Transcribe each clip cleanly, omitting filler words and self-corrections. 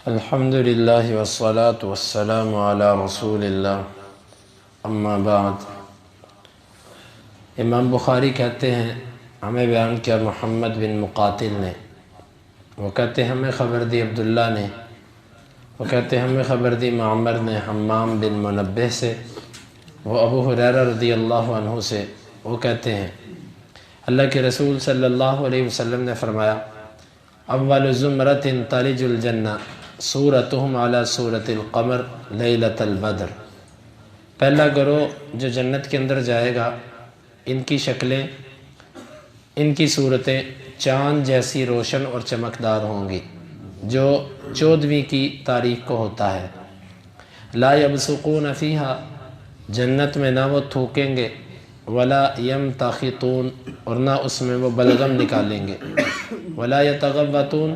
الحمد للہ والصلاة والسلام علی رسول اللہ اما بعد۔ امام بخاری کہتے ہیں ہمیں بیان کیا محمد بن مقاتل نے، وہ کہتے ہیں ہمیں خبر دی عبداللہ نے، وہ کہتے ہیں ہمیں خبر دی معمر نے حمام بن منبہ سے، وہ ابو ہریرہ رضی اللہ عنہ سے، وہ کہتے ہیں اللہ کے رسول صلی اللہ علیہ وسلم نے فرمایا اول زمرۃ تلج الجنہ صورتہم علی صورت القمر لیلۃ البدر، پہلا گروہ جو جنت کے اندر جائے گا ان کی شکلیں، ان کی صورتیں چاند جیسی روشن اور چمکدار ہوں گی جو 14ویں کی تاریخ کو ہوتا ہے۔ لا یبصقون فیہا، جنت میں نہ وہ تھوکیں گے، ولا یمتخطون، اور نہ اس میں وہ بلغم نکالیں گے، ولا یتغوطون،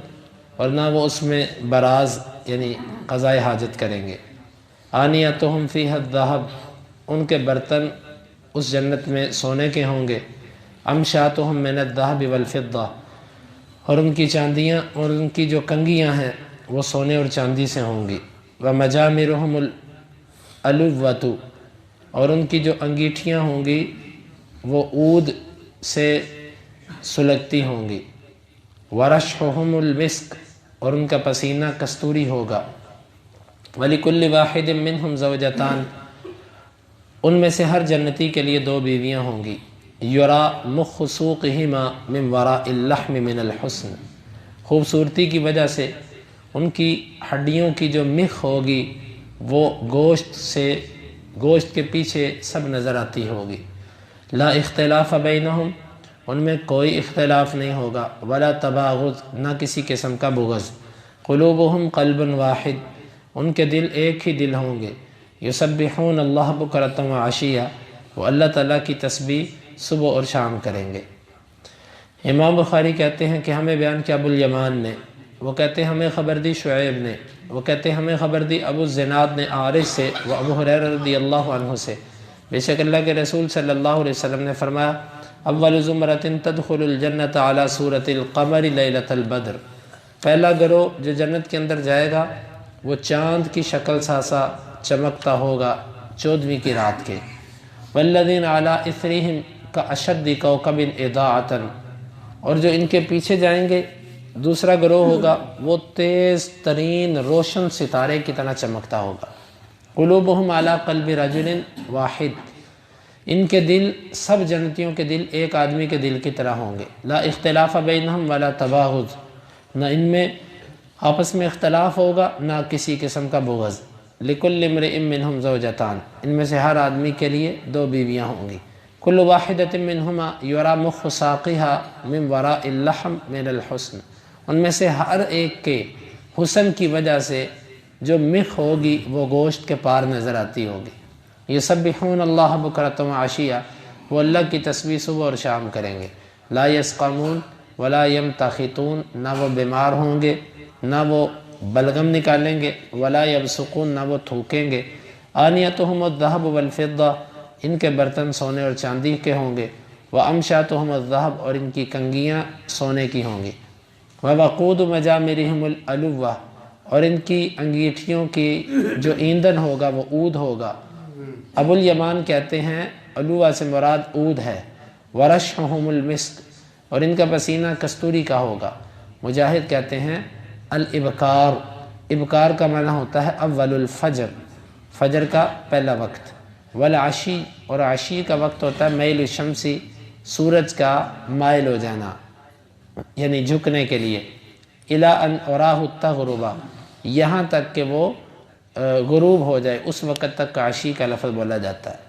اور نہ وہ اس میں براز یعنی قضائے حاجت کریں گے۔ آنیتہم فیہا الذہب، ان کے برتن اس جنت میں سونے کے ہوں گے۔ امشاتہم من الذہب والفضہ، اور ان کی چاندیاں اور ان کی جو کنگیاں ہیں وہ سونے اور چاندی سے ہوں گی۔ ومجامرہم الالوۃ، اور ان کی جو انگیٹھیاں ہوں گی وہ عود سے سلگتی ہوں گی۔ ورشحہم المسک، اور ان کا پسینہ کستوری ہوگا۔ وَلِكُلِّ وَاحِدٍ مِّنْهُمْ زَوْجَتَانِ، ان میں سے ہر جنتی کے لیے 2 بیویاں ہوں گی۔ یُرَىٰ مُخُّ سُوقِهِمَا مِنْ وَرَاءِ اللَّحْمِ مِنَ الْحُسْنِ، خوبصورتی کی وجہ سے ان کی ہڈیوں کی جو مخ ہوگی وہ گوشت کے پیچھے سب نظر آتی ہوگی۔ لا اختلاف بینہم، ان میں کوئی اختلاف نہیں ہوگا۔ ولا تباغض، نہ کسی قسم کا بغض۔ قلوبہم قلب واحد، ان کے دل ایک ہی دل ہوں گے۔ یسبحون اللہ بکرۃ وعشیہ، وہ اللہ تعالیٰ کی تسبیح صبح اور شام کریں گے۔ امام بخاری کہتے ہیں کہ ہمیں بیان کیا ابو الیمان نے، وہ کہتے ہیں ہمیں خبر دی شعیب نے، وہ کہتے ہیں ہمیں خبر دی ابو الزناد نے عارج سے، وہ ابو ہریرہ رضی اللہ عنہ سے، بے شک اللہ کے رسول صلی اللہ علیہ وسلم نے فرمایا اول زمرۃ تدخل الجنۃ علی صورت القمر لیلۃ البدر، پہلا گروہ جو جنت کے اندر جائے گا وہ چاند کی شکل سا چمکتا ہوگا 14ویں کی رات کے۔ والذین علی اثرہم کاشد کوکب اضاءۃ، اور جو ان کے پیچھے جائیں گے دوسرا گروہ ہوگا وہ تیز ترین روشن ستارے کی طرح چمکتا ہوگا۔ قلوبہم علی قلب رجل واحد، ان کے دل سب جنتیوں کے دل ایک آدمی کے دل کی طرح ہوں گے۔ لا اختلاف بینہم ولا تباغض، نہ ان میں آپس میں اختلاف ہوگا نہ کسی قسم کا بغض۔ لکل امرئ منہم زوجتان، ان میں سے ہر آدمی کے لیے 2 بیویاں ہوں گی۔ کل واحدۃ منہما یری مخ ساقہا من وراء اللحم من الحسن، ان میں سے ہر ایک کے حسن کی وجہ سے جو مخ ہوگی وہ گوشت کے پار نظر آتی ہوگی۔ یسبحون اللہ بکرۃ وعشیہ، وہ اللہ کی تسبیح صبح اور شام کریں گے۔ لا یسقمون ولا یمتخطون، نہ وہ بیمار ہوں گے نہ وہ بلغم نکالیں گے۔ ولا یبصقون، نہ وہ تھوکیں گے۔ آنیتہم الذہب والفضہ، ان کے برتن سونے اور چاندی کے ہوں گے۔ وامشاتہم الذہب، اور ان کی کنگیاں سونے کی ہوں گی۔ ووقود مجامرہم الالوۃ، اور ان کی انگیٹھیوں کی جو ایندھن ہوگا وہ عود ہوگا۔ ابو الیمان کہتے ہیں علوہ سے مراد عود ہے۔ ورشحہم المسک، اور ان کا پسینہ کستوری کا ہوگا۔ مجاہد کہتے ہیں الابکار، ابکار کا معنی ہوتا ہے اول الفجر، فجر کا پہلا وقت۔ والعشی، اور عشی کا وقت ہوتا ہے میل الشمسی، سورج کا مائل ہو جانا یعنی جھکنے کے لیے۔ الی ان اراہ تغرب، یہاں تک کہ وہ غروب ہو جائے، اس وقت تک عشی کا لفظ بولا جاتا ہے۔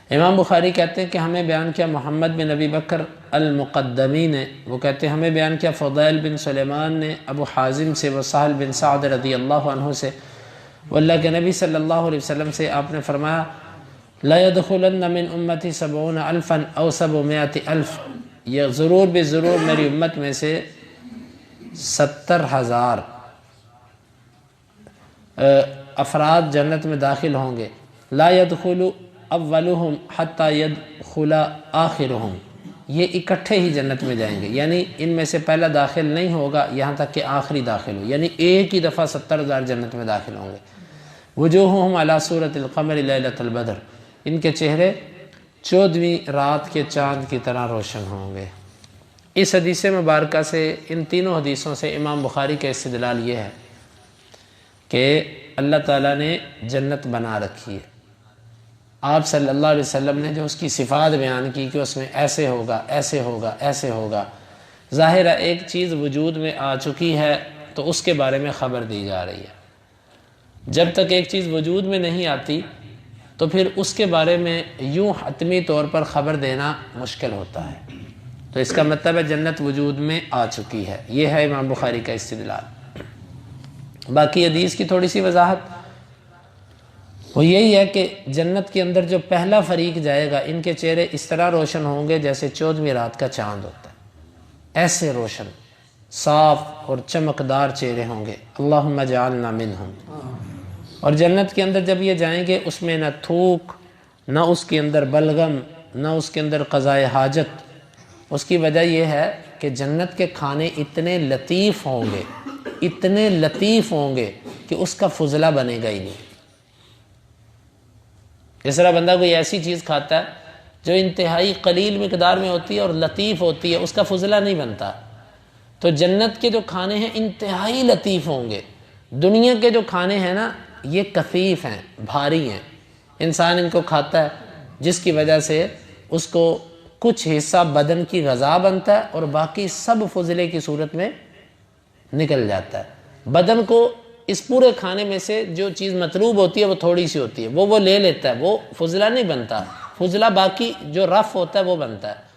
امام بخاری کہتے ہیں کہ ہمیں بیان کیا محمد بن ابی بکر المقدمی نے، وہ کہتے ہیں ہمیں بیان کیا فضیل بن سلیمان نے ابو حازم سے، وہ سہل بن سعد رضی اللہ عنہ سے، وہ اللہ کے نبی صلی اللہ علیہ وسلم سے آپ نے فرمایا لا يدخلن من امتی 70,000 او 700,000، یہ ضرور بے ضرور میری امت میں سے 70,000 افراد جنت میں داخل ہوں گے۔ لا يدخل اولہم حتی يدخل آخرہم، یہ اکٹھے ہی جنت میں جائیں گے، یعنی ان میں سے پہلا داخل نہیں ہوگا یہاں تک کہ آخری داخل ہو، یعنی ایک ہی دفعہ 70,000 جنت میں داخل ہوں گے۔ وجوہہم علی صورت القمر لیلۃ البدر، ان کے چہرے 14ویں رات کے چاند کی طرح روشن ہوں گے۔ اس حدیث مبارکہ سے، ان تینوں حدیثوں سے امام بخاری کا استدلال یہ ہے کہ اللہ تعالیٰ نے جنت بنا رکھی ہے۔ آپ صلی اللہ علیہ وسلم نے جو اس کی صفات بیان کی کہ اس میں ایسے ہوگا، ایسے ہوگا، ایسے ہوگا، ظاہر ہے ایک چیز وجود میں آ چکی ہے تو اس کے بارے میں خبر دی جا رہی ہے۔ جب تک ایک چیز وجود میں نہیں آتی تو پھر اس کے بارے میں یوں حتمی طور پر خبر دینا مشکل ہوتا ہے، تو اس کا مطلب ہے جنت وجود میں آ چکی ہے۔ یہ ہے امام بخاری کا استدلال۔ باقی حدیث کی تھوڑی سی وضاحت وہ یہی ہے کہ جنت کے اندر جو پہلا فریق جائے گا ان کے چہرے اس طرح روشن ہوں گے جیسے 14ویں رات کا چاند ہوتا ہے، ایسے روشن صاف اور چمکدار چہرے ہوں گے۔ اللہم اجعلنا منہم۔ اور جنت کے اندر جب یہ جائیں گے اس میں نہ تھوک، نہ اس کے اندر بلغم، نہ اس کے اندر قضائے حاجت۔ اس کی وجہ یہ ہے کہ جنت کے کھانے اتنے لطیف ہوں گے، اتنے لطیف ہوں گے کہ اس کا فضلہ بنے گا ہی نہیں۔ جس طرح بندہ کوئی ایسی چیز کھاتا ہے جو انتہائی قلیل مقدار میں ہوتی ہے اور لطیف ہوتی ہے، اس کا فضلہ نہیں بنتا، تو جنت کے جو کھانے ہیں انتہائی لطیف ہوں گے۔ دنیا کے جو کھانے ہیں نا یہ کثیف ہیں، بھاری ہیں، انسان ان کو کھاتا ہے جس کی وجہ سے اس کو کچھ حصہ بدن کی غذا بنتا ہے اور باقی سب فضلے کی صورت میں نکل جاتا ہے۔ بدن کو اس پورے کھانے میں سے جو چیز مطلوب ہوتی ہے وہ تھوڑی سی ہوتی ہے، وہ لے لیتا ہے، وہ فضلہ نہیں بنتا، فضلہ باقی جو رف ہوتا ہے وہ بنتا ہے۔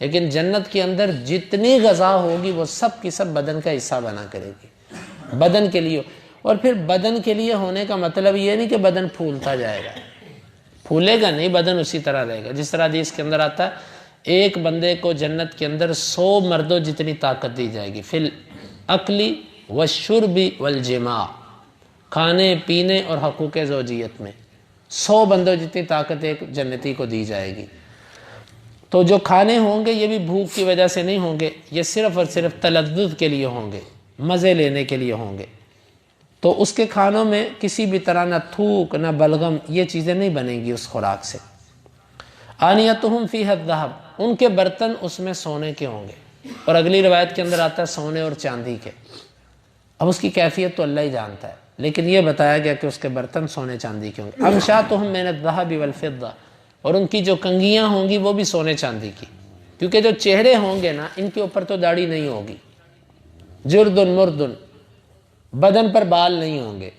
لیکن جنت کے اندر جتنی غذا ہوگی وہ سب کی سب بدن کا حصہ بنا کرے گی، بدن کے لیے۔ اور پھر بدن کے لیے ہونے کا مطلب یہ نہیں کہ بدن پھولتا جائے گا، پھولے گا نہیں، بدن اسی طرح رہے گا۔ جس طرح حدیث کے اندر آتا ہے ایک بندے کو جنت کے اندر 100 مردوں جتنی طاقت دی جائے گی، فی الاکل والشرب والجماع، کھانے پینے اور حقوق زوجیت میں 100 بندوں جتنی طاقت ایک جنتی کو دی جائے گی۔ تو جو کھانے ہوں گے یہ بھی بھوک کی وجہ سے نہیں ہوں گے، یہ صرف اور صرف تلذذ کے لیے ہوں گے، مزے لینے کے لیے ہوں گے۔ تو اس کے کھانوں میں کسی بھی طرح نہ تھوک نہ بلغم یہ چیزیں نہیں بنیں گی اس خوراک سے۔ آنیتہم فیہا الذہب، ان کے برتن اس میں سونے کے ہوں گے، اور اگلی روایت کے اندر آتا ہے سونے اور چاندی کے۔ اب اس کی کیفیت تو اللہ ہی جانتا ہے، لیکن یہ بتایا گیا کہ اس کے برتن سونے چاندی کے ہوں گے۔ امشاتہم من الذہب والفضہ، اور ان کی جو کنگھیاں ہوں گی وہ بھی سونے چاندی کی، کیونکہ جو چہرے ہوں گے نا ان کے اوپر تو داڑھی نہیں ہوگی، جردن مردن، بدن پر بال نہیں ہوں گے،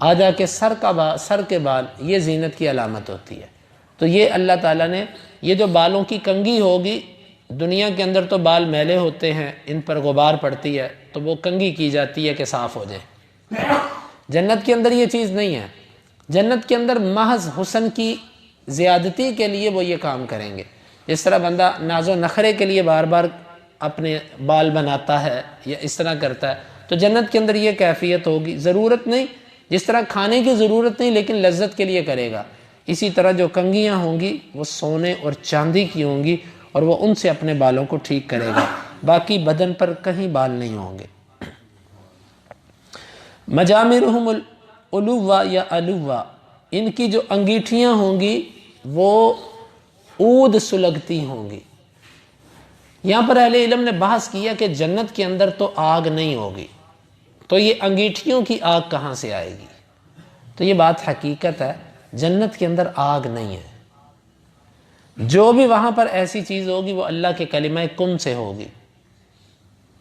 آ جا کے سر کے بال یہ زینت کی علامت ہوتی ہے۔ تو یہ اللہ تعالیٰ نے یہ جو بالوں کی کنگھی ہوگی، دنیا کے اندر تو بال میلے ہوتے ہیں، ان پر غبار پڑتی ہے تو وہ کنگھی کی جاتی ہے کہ صاف ہو جائے۔ جنت کے اندر یہ چیز نہیں ہے، جنت کے اندر محض حسن کی زیادتی کے لیے وہ یہ کام کریں گے۔ جس طرح بندہ ناز و نخرے کے لیے بار بار اپنے بال بناتا ہے یا اس طرح کرتا ہے، تو جنت کے اندر یہ کیفیت ہوگی، ضرورت نہیں، جس طرح کھانے کی ضرورت نہیں لیکن لذت کے لیے کرے گا، اسی طرح جو کنگھیاں ہوں گی وہ سونے اور چاندی کی ہوں گی اور وہ ان سے اپنے بالوں کو ٹھیک کرے گا، باقی بدن پر کہیں بال نہیں ہوں گے۔ مجامرہم العلوہ یا علوہ، ان کی جو انگیٹھیاں ہوں گی وہ عود سلگتی ہوں گی۔ یہاں پر اہل علم نے بحث کیا کہ جنت کے اندر تو آگ نہیں ہوگی، تو یہ انگیٹھیوں کی آگ کہاں سے آئے گی؟ تو یہ بات حقیقت ہے، جنت کے اندر آگ نہیں ہے، جو بھی وہاں پر ایسی چیز ہوگی وہ اللہ کے کلمہ کن سے ہوگی۔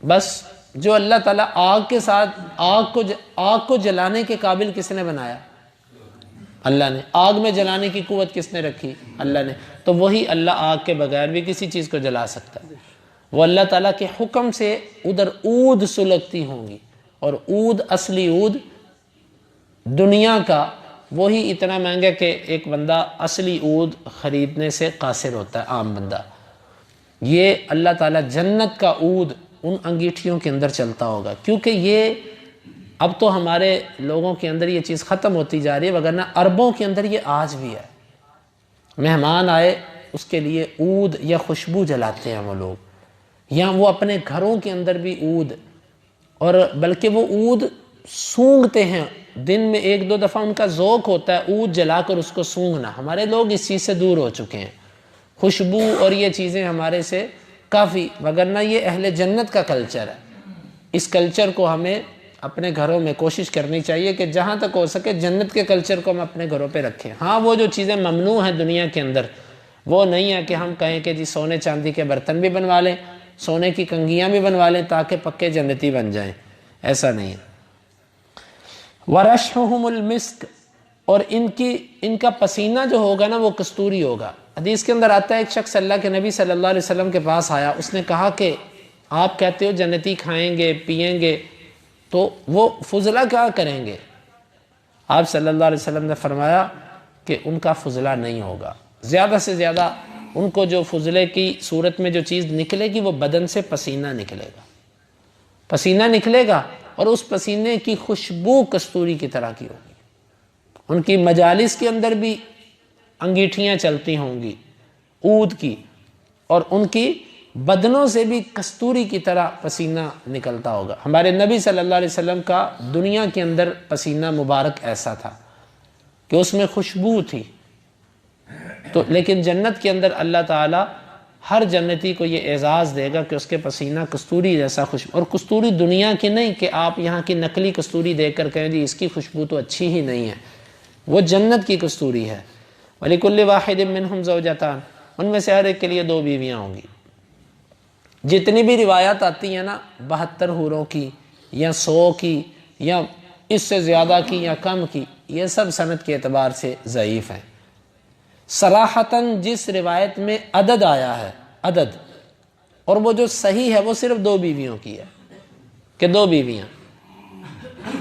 بس جو اللہ تعالیٰ آگ کے ساتھ آگ کو جلانے کے قابل کس نے بنایا؟ اللہ نے۔ آگ میں جلانے کی قوت کس نے رکھی؟ اللہ نے۔ تو وہی اللہ آگ کے بغیر بھی کسی چیز کو جلا سکتا ہے، وہ اللہ تعالیٰ کے حکم سے ادھر عود سلگتی ہوں گی، اور عود اصلی عود دنیا کا وہی اتنا مہنگا کہ ایک بندہ اصلی عود خریدنے سے قاصر ہوتا ہے، عام بندہ۔ یہ اللہ تعالیٰ جنت کا عود ان انگیٹھیوں کے اندر چلتا ہوگا، کیونکہ یہ اب تو ہمارے لوگوں کے اندر یہ چیز ختم ہوتی جا رہی ہے، وگرنہ عربوں کے اندر یہ آج بھی ہے۔ مہمان آئے اس کے لیے عود یا خوشبو جلاتے ہیں وہ لوگ، یا وہ اپنے گھروں کے اندر بھی عود، اور بلکہ وہ عود سونگھتے ہیں، دن میں 1-2 دفعہ ان کا ذوق ہوتا ہے عود جلا کر اس کو سونگھنا۔ ہمارے لوگ اس چیز سے دور ہو چکے ہیں، خوشبو اور یہ چیزیں ہمارے سے کافی، وگرنہ یہ اہل جنت کا کلچر ہے۔ اس کلچر کو ہمیں اپنے گھروں میں کوشش کرنی چاہیے کہ جہاں تک ہو سکے جنت کے کلچر کو ہم اپنے گھروں پہ رکھیں۔ ہاں وہ جو چیزیں ممنوع ہیں دنیا کے اندر، وہ نہیں ہے کہ ہم کہیں کہ جی سونے چاندی کے برتن بھی بنوا لیں، سونے کی کنگھیاں بھی بنوا لیں تاکہ پکے جنتی بن جائیں، ایسا نہیں ہے۔ وَرَشْحُهُمُ الْمِسْكِ، اور ان کا پسینہ جو ہوگا نا وہ کستوری ہوگا۔ حدیث کے اندر آتا ہے ایک شخص اللہ کے نبی صلی اللہ علیہ وسلم کے پاس آیا، اس نے کہا کہ آپ کہتے ہو جنتی کھائیں گے پیئیں گے تو وہ فضلہ کیا کریں گے؟ آپ صلی اللہ علیہ وسلم نے فرمایا کہ ان کا فضلہ نہیں ہوگا، زیادہ سے زیادہ ان کو جو فضلے کی صورت میں جو چیز نکلے گی وہ بدن سے پسینہ نکلے گا، پسینہ نکلے گا، اور اس پسینے کی خوشبو کستوری کی طرح کی ہوگی۔ ان کی مجالس کے اندر بھی انگیٹھیاں چلتی ہوں گی عود کی، اور ان کی بدنوں سے بھی کستوری کی طرح پسینہ نکلتا ہوگا۔ ہمارے نبی صلی اللہ علیہ وسلم کا دنیا کے اندر پسینہ مبارک ایسا تھا کہ اس میں خوشبو تھی، تو لیکن جنت کے اندر اللہ تعالی ہر جنتی کو یہ اعزاز دے گا کہ اس کے پسینہ کستوری جیسا خوشبو، اور کستوری دنیا کی نہیں کہ آپ یہاں کی نقلی کستوری دیکھ کر کہیں جی اس کی خوشبو تو اچھی ہی نہیں ہے، وہ جنت کی کستوری ہے۔ وَلِكُلِّ وَاحِدٍ مِّنْهُمْ زَوْجَتَانِ، ان میں سے ہر ایک کے لیے 2 بیویاں ہوں گی۔ جتنی بھی روایات آتی ہیں نا 72 حوروں کی یا 100 کی یا اس سے زیادہ کی یا کم کی، یہ سب سند کے اعتبار سے ضعیف ہیں۔ صراحتاً جس روایت میں عدد آیا ہے، عدد، اور وہ جو صحیح ہے وہ صرف 2 بیویوں کی ہے کہ 2 بیویاں۔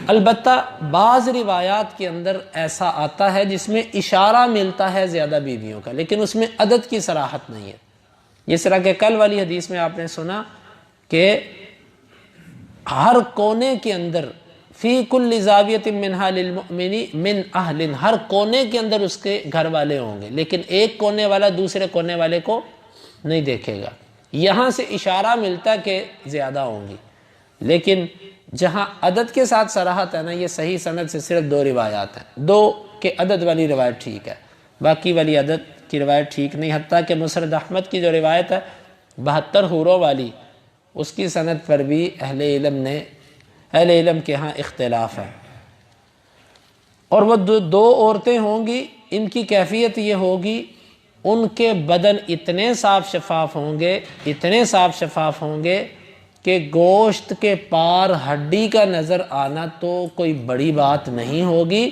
البتہ بعض روایات کے اندر ایسا آتا ہے جس میں اشارہ ملتا ہے زیادہ بیویوں کا، لیکن اس میں عدد کی صراحت نہیں ہے۔ جس طرح کہ کل والی حدیث میں آپ نے سنا کہ ہر کونے کے اندر فی کل زاویۃ منہا للمؤمن من اہل، ہر کونے کے اندر اس کے گھر والے ہوں گے، لیکن ایک کونے والا دوسرے کونے والے کو نہیں دیکھے گا۔ یہاں سے اشارہ ملتا کہ زیادہ ہوں گی، لیکن جہاں عدد کے ساتھ صراحت ہے نا، یہ صحیح سند سے صرف 2 روایات ہیں، 2 کہ عدد والی روایت ٹھیک ہے، باقی والی عدد کی روایت ٹھیک نہیں، حتیٰ کہ مسند احمد کی جو روایت ہے 72 حوروں والی، اس کی سند پر بھی اہل علم کے ہاں اختلاف ہے۔ اور وہ 2 عورتیں ہوں گی، ان کی کیفیت یہ ہوگی ان کے بدن اتنے صاف شفاف ہوں گے، اتنے صاف شفاف ہوں گے کہ گوشت کے پار ہڈی کا نظر آنا تو کوئی بڑی بات نہیں ہوگی،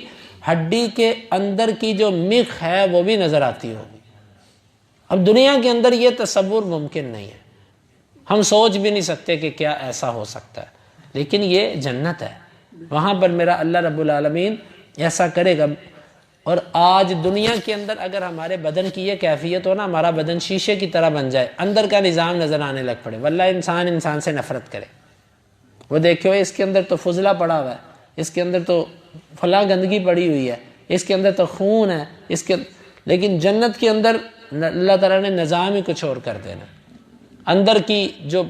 ہڈی کے اندر کی جو مخ ہے وہ بھی نظر آتی ہوگی۔ اب دنیا کے اندر یہ تصور ممکن نہیں ہے، ہم سوچ بھی نہیں سکتے کہ کیا ایسا ہو سکتا ہے، لیکن یہ جنت ہے، وہاں پر میرا اللہ رب العالمین ایسا کرے گا۔ اور آج دنیا کے اندر اگر ہمارے بدن کی یہ کیفیت ہو نا، ہمارا بدن شیشے کی طرح بن جائے، اندر کا نظام نظر آنے لگ پڑے، واللہ انسان سے نفرت کرے۔ وہ دیکھو اس کے اندر تو فضلہ پڑا ہوا ہے، اس کے اندر تو فلاں گندگی پڑی ہوئی ہے، اس کے اندر تو خون ہے، لیکن جنت کے اندر اللہ تعالیٰ نے نظام ہی کچھ اور کر دینا۔ اندر کی جو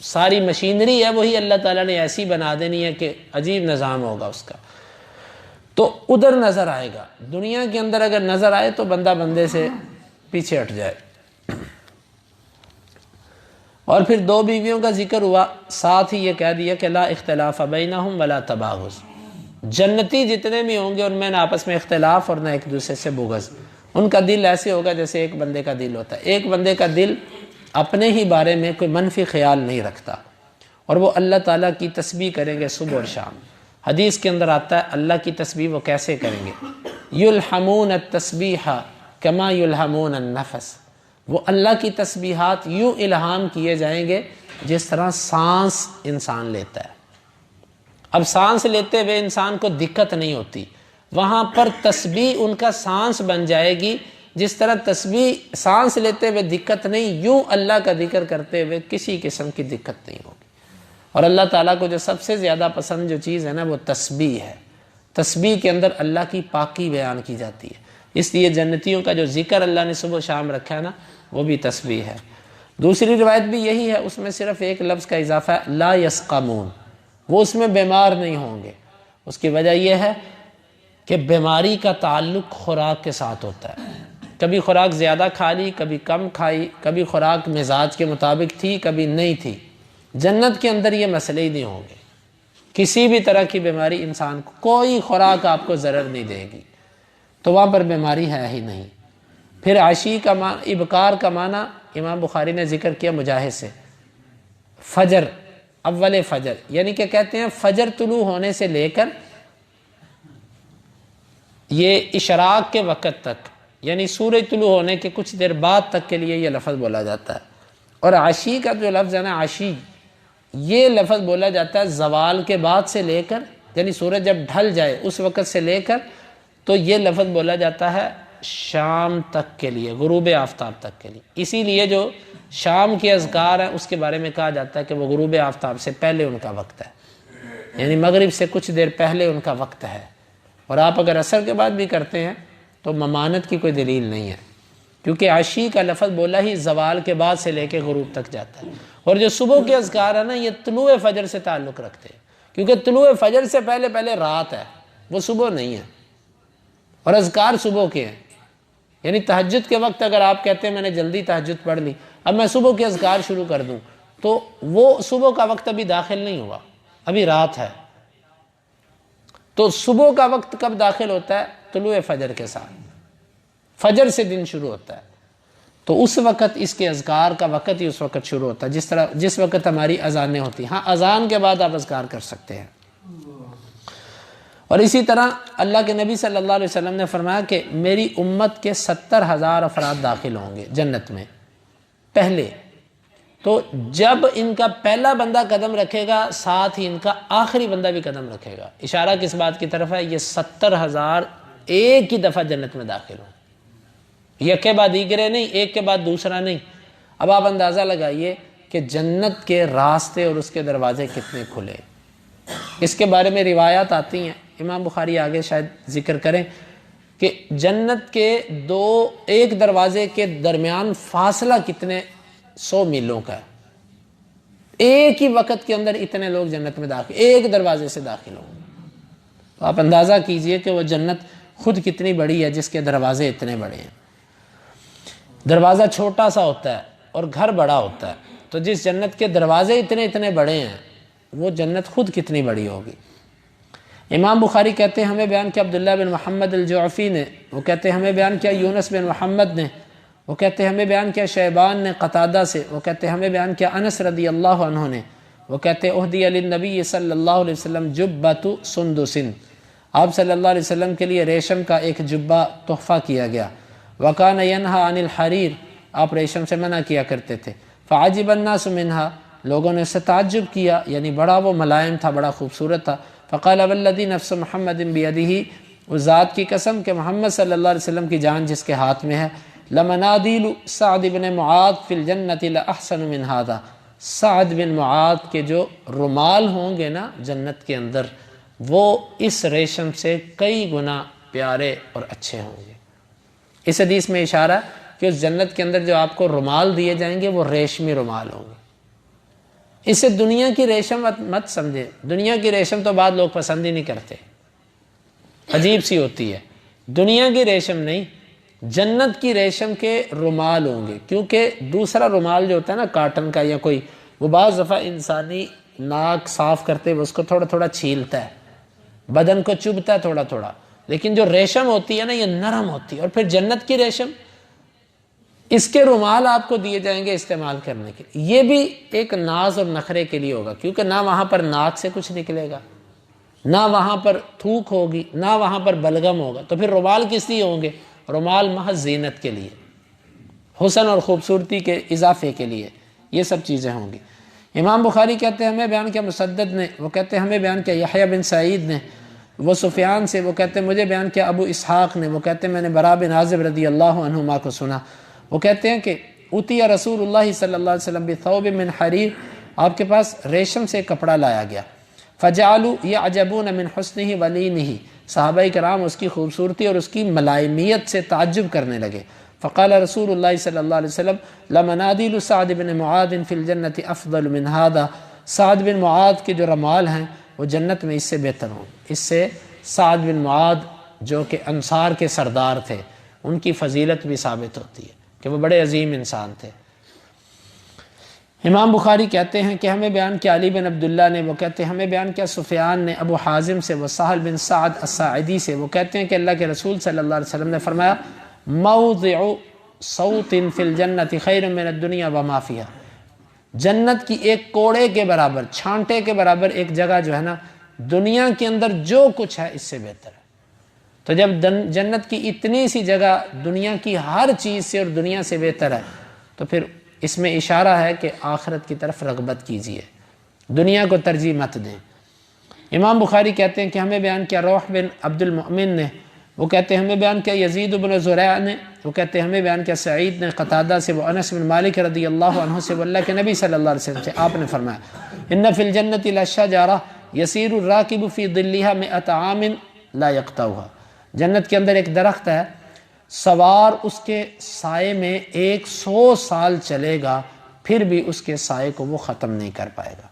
ساری مشینری ہے وہی اللہ تعالیٰ نے ایسی بنا دینی ہے کہ عجیب نظام ہوگا اس کا، تو ادھر نظر آئے گا۔ دنیا کے اندر اگر نظر آئے تو بندہ بندے سے پیچھے ہٹ جائے۔ اور پھر 2 بیویوں کا ذکر ہوا، ساتھ ہی یہ کہہ دیا کہ لا اختلاف بینہم ولا تباغض، جنتی جتنے بھی ہوں گے ان میں نہ آپس میں اختلاف اور نہ ایک دوسرے سے بغض۔ ان کا دل ایسے ہوگا جیسے ایک بندے کا دل ہوتا ہے، ایک بندے کا دل اپنے ہی بارے میں کوئی منفی خیال نہیں رکھتا، اور وہ اللہ تعالیٰ کی تسبیح کریں گے صبح اور شام۔ حدیث کے اندر آتا ہے اللہ کی تسبیح وہ کیسے کریں گے، یلحمون التسبیح کما یلحمون النفس، وہ اللہ کی تسبیحات یوں الہام کیے جائیں گے جس طرح سانس انسان لیتا ہے۔ اب سانس لیتے ہوئے انسان کو دقت نہیں ہوتی، وہاں پر تسبیح ان کا سانس بن جائے گی، جس طرح تسبیح سانس لیتے ہوئے دقت نہیں، یوں اللہ کا ذکر کرتے ہوئے کسی قسم کی دقت نہیں ہوگی۔ اور اللہ تعالیٰ کو جو سب سے زیادہ پسند جو چیز ہے نا وہ تسبیح ہے۔ تسبیح کے اندر اللہ کی پاکی بیان کی جاتی ہے، اس لیے جنتیوں کا جو ذکر اللہ نے صبح و شام رکھا ہے نا وہ بھی تسبیح ہے۔ دوسری روایت بھی یہی ہے، اس میں صرف ایک لفظ کا اضافہ ہے، لا یسقمون، وہ اس میں بیمار نہیں ہوں گے۔ اس کی وجہ یہ ہے کہ بیماری کا تعلق خوراک کے ساتھ ہوتا ہے، کبھی خوراک زیادہ کھا لی، کبھی کم کھائی، کبھی خوراک مزاج کے مطابق تھی، کبھی نہیں تھی۔ جنت کے اندر یہ مسئلے ہی نہیں ہوں گے، کسی بھی طرح کی بیماری انسان کو، کوئی خوراک آپ کو ضرر نہیں دے گی، تو وہاں پر بیماری ہے ہی نہیں۔ پھر عشی کا معنی، ابکار کا معنی امام بخاری نے ذکر کیا مجاہد سے، فجر، اول فجر، یعنی کہ کہتے ہیں فجر طلوع ہونے سے لے کر یہ اشراق کے وقت تک، یعنی سورج طلوع ہونے کے کچھ دیر بعد تک کے لیے یہ لفظ بولا جاتا ہے۔ اور عشی کا جو لفظ ہے نا، عشی، یہ لفظ بولا جاتا ہے زوال کے بعد سے لے کر، یعنی سورج جب ڈھل جائے اس وقت سے لے کر، تو یہ لفظ بولا جاتا ہے شام تک کے لیے، غروب آفتاب تک کے لیے۔ اسی لیے جو شام کے اذکار ہیں اس کے بارے میں کہا جاتا ہے کہ وہ غروب آفتاب سے پہلے ان کا وقت ہے، یعنی مغرب سے کچھ دیر پہلے ان کا وقت ہے۔ اور آپ اگر عصر کے بعد بھی کرتے ہیں تو ممانت کی کوئی دلیل نہیں ہے، کیونکہ عشی کا لفظ بولا ہی زوال کے بعد سے لے کے غروب تک جاتا ہے۔ اور جو صبح کے اذکار ہیں نا، یہ طلوع فجر سے تعلق رکھتے ہیں، کیونکہ طلوع فجر سے پہلے پہلے رات ہے، وہ صبح نہیں ہے، اور اذکار صبح کے ہیں۔ یعنی تہجد کے وقت اگر آپ کہتے ہیں میں نے جلدی تہجد پڑھ لی، اب میں صبح کے اذکار شروع کر دوں، تو وہ صبح کا وقت ابھی داخل نہیں ہوا، ابھی رات ہے۔ تو صبح کا وقت کب داخل ہوتا ہے؟ طلوع فجر کے ساتھ، فجر سے دن شروع ہوتا ہے، تو اس وقت اس کے اذکار کا وقت ہی اس وقت شروع ہوتا ہے، جس وقت ہماری اذانیں ہوتی ہیں۔ ہاں، اذان کے بعد آپ اذکار کر سکتے ہیں۔ اور اسی طرح اللہ کے نبی صلی اللہ علیہ وسلم نے فرمایا کہ میری امت کے 70,000 افراد داخل ہوں گے جنت میں پہلے، تو جب ان کا پہلا بندہ قدم رکھے گا ساتھ ہی ان کا آخری بندہ بھی قدم رکھے گا۔ اشارہ کس بات کی طرف ہے؟ یہ 70,000 ایک ہی دفعہ جنت میں داخل ہوں، یک کے بعد دیگرے نہیں، ایک کے بعد دوسرا نہیں۔ اب آپ اندازہ لگائیے کہ جنت کے راستے اور اس کے دروازے کتنے کھلے۔ اس کے بارے میں روایات آتی ہیں، امام بخاری آگے شاید ذکر کریں کہ جنت کے ایک دروازے کے درمیان فاصلہ کتنے 100 میلوں کا ہے، ایک ہی وقت کے اندر اتنے لوگ جنت میں داخل، ایک دروازے سے داخل ہوں گے۔ تو آپ اندازہ کیجئے کہ وہ جنت خود کتنی بڑی ہے جس کے دروازے اتنے بڑے ہیں۔ دروازہ چھوٹا سا ہوتا ہے اور گھر بڑا ہوتا ہے، تو جس جنت کے دروازے اتنے بڑے ہیں وہ جنت خود کتنی بڑی ہوگی۔ امام بخاری کہتے ہیں ہمیں بیان کیا عبداللہ بن محمد الجعفی نے، وہ کہتے ہیں ہمیں بیان کیا یونس بن محمد نے، وہ کہتے ہیں ہمیں بیان کیا شیبان نے قتادہ سے، وہ کہتے ہیں ہمیں بیان کیا انس رضی اللہ عنہ نے، وہ کہتے ہیں اہدی علی النبی صلی اللہ علیہ وسلم جبۃ سندس، آپ صلی اللہ علیہ وسلم کے لیے ریشم کا ایک جبہ تحفہ کیا گیا۔ وکان ینہا عن الحریر، آپ ریشم سے منع کیا کرتے تھے۔ فعجب الناس منہا، لوگوں نے اس سے تعجب کیا، یعنی بڑا وہ ملائم تھا، بڑا خوبصورت تھا۔ فقال والذی نفس محمد بیدہ، اس ذات کی قسم کہ محمد صلی اللہ علیہ وسلم کی جان جس کے ہاتھ میں ہے، لمنادیل سعد بن معاذ فی الجنۃ لاحسن من ھذا، سعد بن معاذ کے جو رومال ہوں گے نا جنت کے اندر، وہ اس ریشم سے کئی گنا پیارے اور اچھے ہوں گے۔ اس حدیث میں اشارہ کہ اس جنت کے اندر جو آپ کو رومال دیے جائیں گے وہ ریشمی رومال ہوں گے۔ اسے دنیا کی ریشم مت سمجھے، دنیا کی ریشم تو بعض لوگ پسند ہی نہیں کرتے، عجیب سی ہوتی ہے۔ دنیا کی ریشم نہیں، جنت کی ریشم کے رومال ہوں گے، کیونکہ دوسرا رومال جو ہوتا ہے نا کاٹن کا یا کوئی، وہ بعض دفعہ انسانی ناک صاف کرتے ہوئے اس کو تھوڑا تھوڑا چھیلتا ہے، بدن کو چبھتا ہے تھوڑا تھوڑا، لیکن جو ریشم ہوتی ہے نا یہ نرم ہوتی ہے۔ اور پھر جنت کی ریشم، اس کے رومال آپ کو دیے جائیں گے استعمال کرنے کے لیے، یہ بھی ایک ناز اور نخرے کے لیے ہوگا، کیونکہ نہ وہاں پر ناک سے کچھ نکلے گا، نہ وہاں پر تھوک ہوگی، نہ وہاں پر بلغم ہوگا، تو پھر رومال کس لیے ہوں گے؟ رومال محض زینت کے لیے، حسن اور خوبصورتی کے اضافے کے لیے، یہ سب چیزیں ہوں گی۔ امام بخاری کہتے ہیں ہمیں بیان کیا مسدد نے، وہ کہتے ہیں ہمیں بیان کیا یحییٰ بن سعید نے، وہ سفیان سے، وہ کہتے ہیں مجھے بیان کیا ابو اسحاق نے، وہ کہتے ہیں میں نے براء بن عازب رضی اللہ عنہما کو سنا، وہ کہتے ہیں کہ اُتِیَ رسول اللہ صلی اللہ علیہ وسلم بثوب من حریر، آپ کے پاس ریشم سے کپڑا لایا گیا، فجعلوا یعجبون من حسنہ ولینہ، صحابہ کرام اس کی خوبصورتی اور اس کی ملائمیت سے تعجب کرنے لگے۔ فقال رسول اللہ صلی اللہ علیہ وسلم لمنادیل سعد بن معاذ فی الجنت افضل من هذا، سعد بن معاذ کے جو رمال ہیں وہ جنت میں اس سے بہتر ہوں۔ اس سے سعد بن معاذ جو کہ انصار کے سردار تھے ان کی فضیلت بھی ثابت ہوتی ہے کہ وہ بڑے عظیم انسان تھے۔ امام بخاری کہتے ہیں کہ ہمیں بیان کیا علی بن عبداللہ نے، وہ کہتے ہیں ہمیں بیان کیا سفیان نے ابو حازم سے، وہ سہل بن سعد الساعدی سے، وہ کہتے ہیں کہ اللہ کے رسول صلی اللہ علیہ وسلم نے فرمایا موضع صوت فی الجنت خیر من الدنیا وما فیہا، جنت کی ایک کوڑے کے برابر، چھانٹے کے برابر ایک جگہ جو ہے نا دنیا کے اندر جو کچھ ہے اس سے بہتر ہے۔ تو جب جنت کی اتنی سی جگہ دنیا کی ہر چیز سے اور دنیا سے بہتر ہے تو پھر اس میں اشارہ ہے کہ آخرت کی طرف رغبت کیجیے، دنیا کو ترجیح مت دیں۔ امام بخاری کہتے ہیں کہ ہمیں بیان کیا روح بن عبد المؤمن نے، وہ کہتے ہیں ہمیں بیان کیا یزید بن زریع نے، وہ کہتے ہیں ہمیں بیان کیا سعید نے قتادہ سے، وہ انس بن مالک رضی اللہ عنہ سے، وہ اللہ کے نبی صلی اللہ علیہ وسلم سے آپ نے فرمایا ان فی الجنت لشجرہ یسیر الراکب فی ظلها 100 عام لا یقطعها، جنت کے اندر ایک درخت ہے سوار اس کے سائے میں 100 سال چلے گا پھر بھی اس کے سائے کو وہ ختم نہیں کر پائے گا۔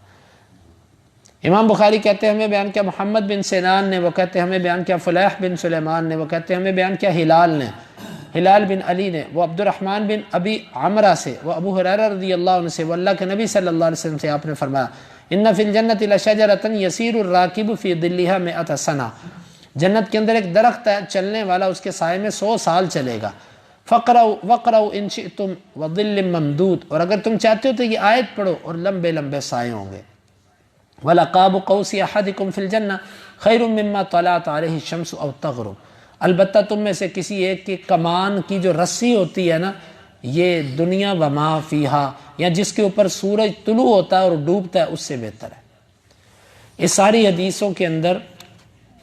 امام بخاری کہتے ہیں ہمیں بیان کیا محمد بن سنان نے، وہ کہتے ہیں ہمیں بیان کیا فلیح بن سلیمان نے، وہ کہتے ہیں ہمیں بیان کیا ہلال نے، ہلال بن علی نے، وہ عبد الرحمن بن ابی عمرہ سے، وہ ابو ہریرہ رضی اللہ عنہ سے، وہ اللہ کے نبی صلی اللہ علیہ وسلم سے آپ نے فرمایا ان فی الجنت لشجرۃ یسیر الراکب فی ظلها 100 سنہ، جنت کے اندر ایک درخت ہے چلنے والا اس کے سائے میں 100 سال چلے گا۔ وَقْرَوْا إِن شِئْتُمْ وَظِلٍّ مَمْدُودٍ، اور اگر تم چاہتے ہو تو یہ آیت پڑھو اور لمبے لمبے سائے ہوں گے۔ وَلَقَابُ قَوْسِ أَحَدِكُمْ فِي الْجَنَّةِ خَيْرٌ مِّمَّا طَلَعَتْ عَلَيْهِ الشَّمْسُ أَوْ تَغْرُبُ، البتہ تم میں سے کسی ایک کی کمان کی جو رسی ہوتی ہے نا یہ دنیا وما فیہا، یا جس کے اوپر سورج طلوع ہوتا ہے اور ڈوبتا ہے اس سے بہتر ہے۔ اس ساری حدیثوں کے اندر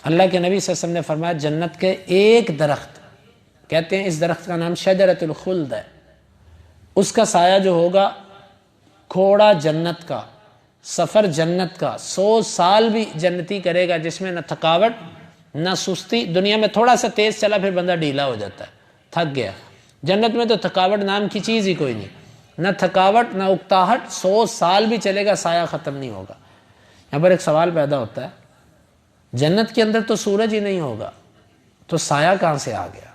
اللہ کے نبی صلی اللہ علیہ وسلم نے فرمایا جنت کے ایک درخت، کہتے ہیں اس درخت کا نام شجرۃ الخلد ہے، اس کا سایہ جو ہوگا کھوڑا جنت کا، سفر جنت کا، 100 سال بھی جنتی کرے گا جس میں نہ تھکاوٹ نہ سستی۔ دنیا میں تھوڑا سا تیز چلا پھر بندہ ڈھیلا ہو جاتا ہے، تھک گیا، جنت میں تو تھکاوٹ نام کی چیز ہی کوئی نہیں، نہ تھکاوٹ نہ اکتاہٹ، 100 سال بھی چلے گا سایہ ختم نہیں ہوگا۔ یہاں پر ایک سوال پیدا ہوتا ہے جنت کے اندر تو سورج ہی نہیں ہوگا تو سایہ کہاں سے آ گیا؟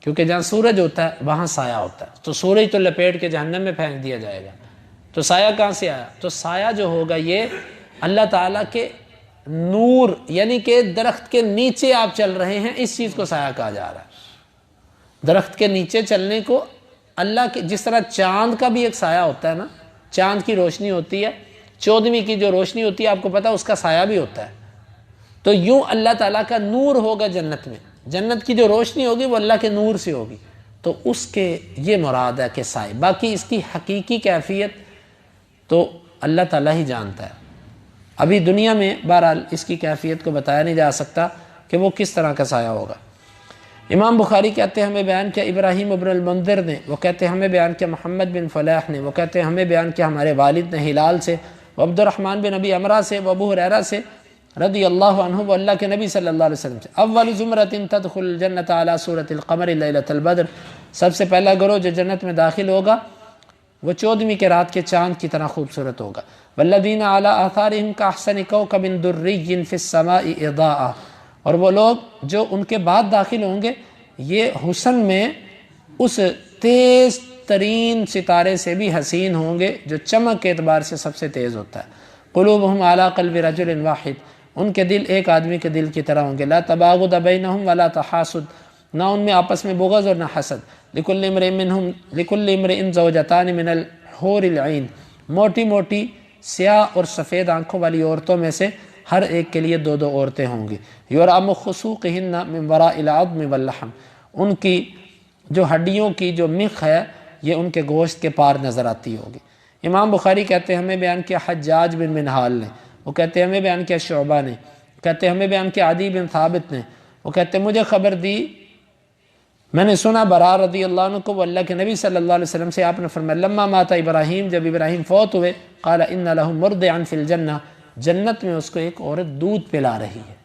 کیونکہ جہاں سورج ہوتا ہے وہاں سایہ ہوتا ہے، تو سورج تو لپیٹ کے جہنم میں پھینک دیا جائے گا، تو سایہ کہاں سے آیا؟ تو سایہ جو ہوگا یہ اللہ تعالیٰ کے نور، یعنی کہ درخت کے نیچے آپ چل رہے ہیں اس چیز کو سایہ کہا جا رہا ہے۔ درخت کے نیچے چلنے کو اللہ کے، جس طرح چاند کا بھی ایک سایہ ہوتا ہے نا، چاند کی روشنی ہوتی ہے، 14ویں کی جو روشنی ہوتی ہے آپ کو پتا اس کا سایہ بھی ہوتا ہے، تو یوں اللہ تعالیٰ کا نور ہوگا جنت میں، جنت کی جو روشنی ہوگی وہ اللہ کے نور سے ہوگی، تو اس کے یہ مراد ہے کہ سائے، باقی اس کی حقیقی کیفیت تو اللہ تعالیٰ ہی جانتا ہے۔ ابھی دنیا میں بہرحال اس کی کیفیت کو بتایا نہیں جا سکتا کہ وہ کس طرح کا سایہ ہوگا۔ امام بخاری کہتے ہیں ہمیں بیان کیا ابراہیم ابن المنذر نے، وہ کہتے ہیں ہمیں بیان کیا محمد بن فلاح نے، وہ کہتے ہیں ہمیں بیان کیا ہمارے والد نے ہلال سے، وہ عبد الرحمن بن ابی عمرہ سے، وہ ابو ہریرہ سے رضی اللہ عنہ، وہ اللہ کے نبی صلی اللہ علیہ وسلم سے، اول زمرۃ تدخل الجنۃ علی صورۃ القمر لیلۃ البدر، سب سے پہلا گروہ جو جنت میں داخل ہوگا وہ 14ویں کے رات کے چاند کی طرح خوبصورت ہوگا۔ والذین علی آثارہم کاحسن کوکب دری فی السماء اضاءۃ، اور وہ لوگ جو ان کے بعد داخل ہوں گے یہ حسن میں اس تیز ترین ستارے سے بھی حسین ہوں گے جو چمک کے اعتبار سے سب سے تیز ہوتا ہے۔ قلوبہم علی قلب رجل واحد، ان کے دل ایک آدمی کے دل کی طرح ہوں گے۔ لا تباغض بینہم ولا تحاسد، نہ ان میں آپس میں بغض اور نہ حسد۔ لکل امرئ زوجتان من الحور العین، موٹی موٹی سیاہ اور سفید آنکھوں والی عورتوں میں سے ہر ایک کے لیے 2 عورتیں ہوں گی۔ یرام خصوقہن من وراء العظم واللحم، ان کی جو ہڈیوں کی جو مخ ہے یہ ان کے گوشت کے پار نظر آتی ہوگی۔ امام بخاری کہتے ہیں ہمیں بیان کیا حجاج بن منہال نے، وہ کہتے ہیں ہمیں بیان کیا شعبہ نے، کہتے ہیں ہمیں بیان کیا عدی بن ثابت نے، وہ کہتے ہیں مجھے خبر دی، میں نے سنا برا رضی اللہ عنہ کو، وہ اللہ کے نبی صلی اللہ علیہ وسلم سے آپ نے فرمایا لما مات ابراہیم، جب ابراہیم فوت ہوئے، قال ان له مرضعا فی الجنہ، جنت میں اس کو ایک عورت دودھ پلا رہی ہے،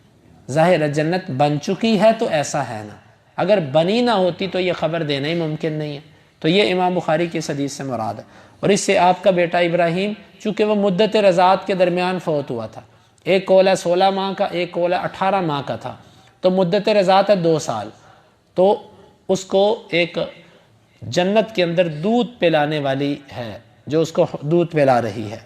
ظاہر ہے جنت بن چکی ہے تو ایسا ہے نا، اگر بنی نہ ہوتی تو یہ خبر دینا ہی ممکن نہیں ہے۔ تو یہ امام بخاری کی اس حدیث سے مراد ہے۔ اور اس سے آپ کا بیٹا ابراہیم، چونکہ وہ مدت رضاعت کے درمیان فوت ہوا تھا، ایک قول ہے 16 ماہ کا، ایک قول ہے 18 ماہ کا تھا، تو مدت رضاعت ہے 2 سال، تو اس کو ایک جنت کے اندر دودھ پلانے والی ہے جو اس کو دودھ پلا رہی ہے۔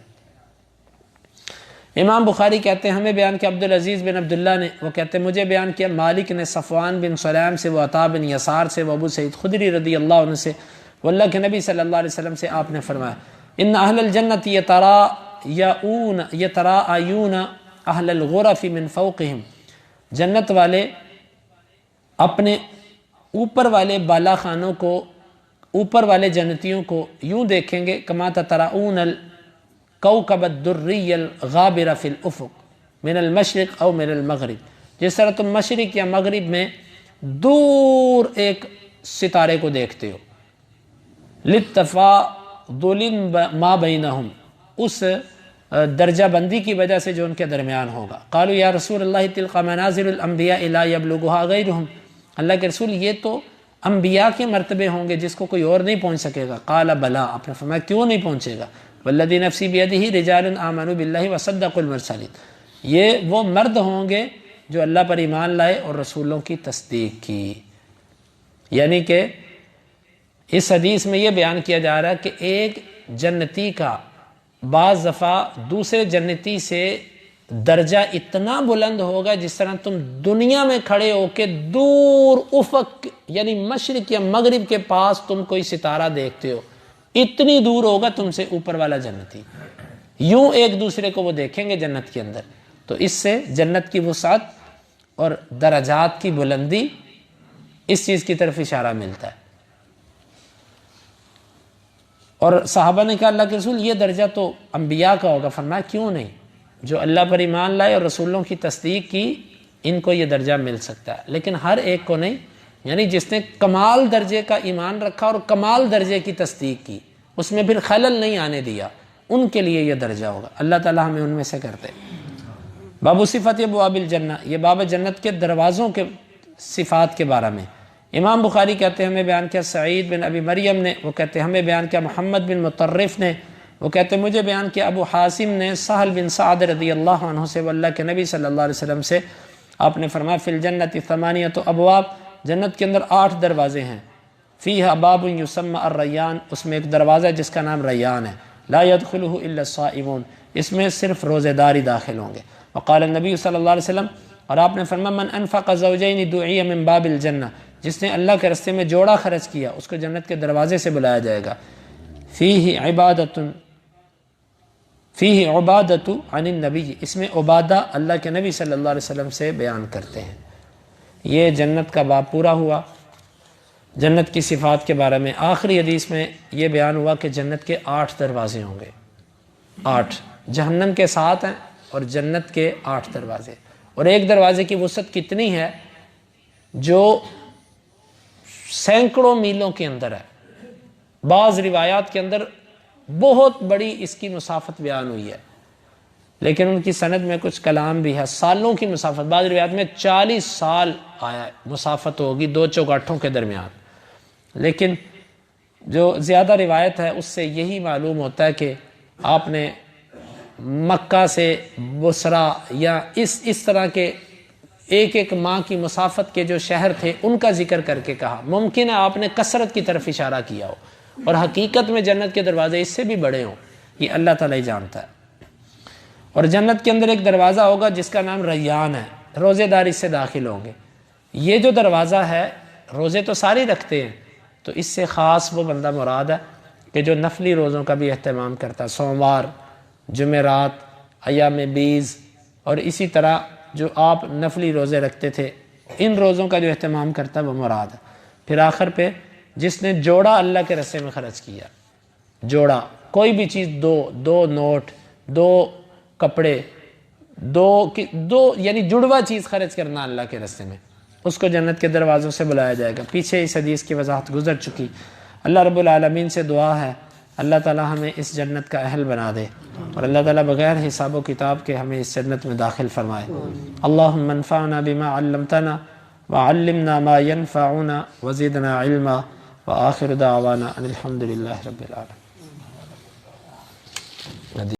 امام بخاری کہتے ہیں ہمیں بیان کیا عبدالعزیز بن عبداللہ نے، وہ کہتے ہیں مجھے بیان کیا مالک نے صفوان بن سلیم سے، وہ عطا بن یسار سے، وہ ابو سعید خدری رضی اللہ عنہ سے، وہ اللہ کے نبی صلی اللہ علیہ وسلم سے آپ نے فرمایا ان اہل الجنت یتراءون اہل الغرف من فوقہم، جنت والے اپنے اوپر والے بالا خانوں کو، اوپر والے جنتیوں کو یوں دیکھیں گے کما تتراءون الکوكب الدری الغابر فی الافق من المشرق او من المغرب، جس طرح تم مشرق یا مغرب میں دور ایک ستارے کو دیکھتے ہو، للتفاضل ما بینہم، اس درجہ بندی کی وجہ سے جو ان کے درمیان ہوگا۔ قالوا یا رسول اللہ تلک منازل الانبیاء لا یبلغها غیرہم، اللہ کے رسول یہ تو انبیاء کے مرتبے ہوں گے جس کو کوئی اور نہیں پہنچ سکے گا۔ قال بلا، آپ نے فرمایا کیوں نہیں پہنچے گا، والذی نفسی بیدہ رجال آمنوا باللہ وصدقوا المرسلین، یہ وہ مرد ہوں گے جو اللہ پر ایمان لائے اور رسولوں کی تصدیق کی۔ یعنی کہ اس حدیث میں یہ بیان کیا جا رہا ہے کہ ایک جنتی کا بعض دفعہ دوسرے جنتی سے درجہ اتنا بلند ہوگا جس طرح تم دنیا میں کھڑے ہو کے دور افق یعنی مشرق یا مغرب کے پاس تم کوئی ستارہ دیکھتے ہو، اتنی دور ہوگا تم سے اوپر والا جنتی، یوں ایک دوسرے کو وہ دیکھیں گے جنت کے اندر۔ تو اس سے جنت کی وسعت اور درجات کی بلندی، اس چیز کی طرف اشارہ ملتا ہے۔ اور صحابہ نے کہا اللہ کے رسول یہ درجہ تو انبیاء کا ہوگا، فرمایا کیوں نہیں، جو اللہ پر ایمان لائے اور رسولوں کی تصدیق کی ان کو یہ درجہ مل سکتا ہے، لیکن ہر ایک کو نہیں، یعنی جس نے کمال درجے کا ایمان رکھا اور کمال درجے کی تصدیق کی، اس میں پھر خلل نہیں آنے دیا، ان کے لیے یہ درجہ ہوگا۔ اللہ تعالی ہمیں ان میں سے کرتے۔ باب صفت ابواب الجنہ، یہ باب جنت کے دروازوں کے صفات کے بارے میں۔ امام بخاری کہتے ہیں ہمیں بیان کیا سعید بن ابی مریم نے، وہ کہتے ہیں ہمیں بیان کیا محمد بن مطرف نے، وہ کہتے ہیں مجھے بیان کیا ابو حاسم نے سہل بن سعد رضی اللہ عنہ سے، وہ اللہ کے نبی صلی اللہ علیہ وسلم سے، آپ نے فرمایا فی الجنت ثمانیۃ ابواب، جنت کے اندر 8 دروازے ہیں، فیہا باب یسمى الریان، اس میں ایک دروازہ ہے جس کا نام ریان ہے، لا يدخلہ الا الصائمون، اس میں صرف روزے دار ہی داخل ہوں گے۔ وقال النبی صلی اللہ علیہ وسلم، اور آپ نے فرمایا من انفق زوجین دعی من باب الجنہ، جس نے اللہ کے راستے میں جوڑا خرچ کیا اس کو جنت کے دروازے سے بلایا جائے گا۔ فیہ عبادۃ عن النبی، اس میں عبادہ اللہ کے نبی صلی اللہ علیہ وسلم سے بیان کرتے ہیں۔ یہ جنت کا باب پورا ہوا جنت کی صفات کے بارے میں۔ آخری حدیث میں یہ بیان ہوا کہ جنت کے 8 دروازے ہوں گے، 8، جہنم کے 7 ہیں اور جنت کے 8 دروازے، اور ایک دروازے کی وسعت کتنی ہے جو سینکڑوں میلوں کے اندر ہے، بعض روایات کے اندر بہت بڑی اس کی مسافت بیان ہوئی ہے، لیکن ان کی سند میں کچھ کلام بھی ہے، سالوں کی مسافت، بعض روایات میں 40 سال آیا ہے مسافت ہوگی 2 چوگاٹھوں کے درمیان، لیکن جو زیادہ روایت ہے اس سے یہی معلوم ہوتا ہے کہ آپ نے مکہ سے بصرہ یا اس طرح کے ایک ماہ کی مسافت کے جو شہر تھے ان کا ذکر کر کے کہا، ممکن ہے آپ نے کثرت کی طرف اشارہ کیا ہو، اور حقیقت میں جنت کے دروازے اس سے بھی بڑے ہوں، یہ اللہ تعالیٰ ہی جانتا ہے۔ اور جنت کے اندر ایک دروازہ ہوگا جس کا نام ریان ہے، روزے دار اس سے داخل ہوں گے۔ یہ جو دروازہ ہے، روزے تو ساری رکھتے ہیں، تو اس سے خاص وہ بندہ مراد ہے کہ جو نفلی روزوں کا بھی اہتمام کرتا ہے، سوموار، جمعرات، ایام بیز، اور اسی طرح جو آپ نفلی روزے رکھتے تھے، ان روزوں کا جو اہتمام کرتا ہے وہ مراد ہے۔ پھر آخر پہ جس نے جوڑا اللہ کے راستے میں خرچ کیا، جوڑا کوئی بھی چیز، دو نوٹ، 2 کپڑے، دو یعنی جڑوا چیز خرچ کرنا اللہ کے راستے میں، اس کو جنت کے دروازوں سے بلایا جائے گا۔ پیچھے اس حدیث کی وضاحت گزر چکی۔ اللہ رب العالمین سے دعا ہے اللہ تعالی ہمیں اس جنت کا اہل بنا دے۔ اور اللہ تعالیٰ بغیر حساب و کتاب کے ہمیں اس جنت میں داخل فرمائے۔ اللہم انفعنا بما علمتنا وعلمنا ما ينفعنا وزدنا علما وآخر دعوانا ان الحمد للہ رب العالمین۔